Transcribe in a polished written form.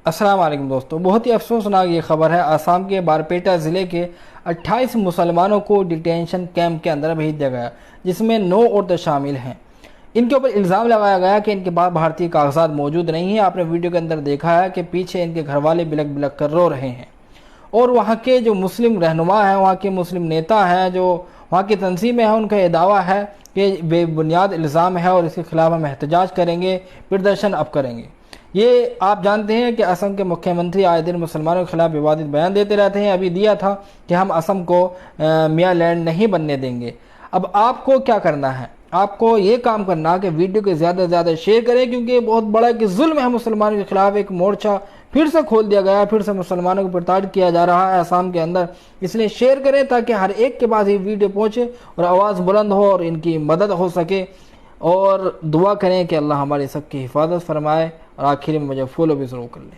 السلام علیکم دوستو، بہت ہی افسوسناک یہ خبر ہے۔ آسام کے بارپیٹا ضلع کے 28 مسلمانوں کو ڈیٹینشن کیمپ کے اندر بھیج دیا گیا، جس میں 9 عورتیں شامل ہیں۔ ان کے اوپر الزام لگایا گیا کہ ان کے پاس بھارتی کاغذات موجود نہیں ہیں۔ آپ نے ویڈیو کے اندر دیکھا ہے کہ پیچھے ان کے گھر والے بلک بلک کر رو رہے ہیں، اور وہاں کے جو مسلم رہنما ہیں، وہاں کے مسلم نیتا ہیں، جو وہاں کی تنظیمیں ہیں، ان کا یہ دعویٰ ہے کہ بے بنیاد الزام ہے اور اس کے خلاف ہم احتجاج کریں گے، پردرشن اب کریں گے۔ یہ آپ جانتے ہیں کہ اسم کے مکھیہ منتری آئے دن مسلمانوں کے خلاف ووادت بیان دیتے رہتے ہیں۔ ابھی دیا تھا کہ ہم اسم کو میاں لینڈ نہیں بننے دیں گے۔ اب آپ کو کیا کرنا ہے؟ آپ کو یہ کام کرنا کہ ویڈیو کے زیادہ سے زیادہ شیئر کریں، کیونکہ یہ بہت بڑا کہ ظلم ہے مسلمانوں کے خلاف۔ ایک مورچہ پھر سے کھول دیا گیا ہے، پھر سے مسلمانوں کو پرتاڑت کیا جا رہا ہے آسام کے اندر۔ اس لیے شیئر کریں تاکہ ہر ایک کے پاس یہ ویڈیو پہنچے اور آواز بلند ہو اور ان کی مدد ہو سکے، اور دعا کریں کہ اللہ ہماری سب کی حفاظت فرمائے۔ اور آخر میں مجھے فالو بھی ضرور کر لیں۔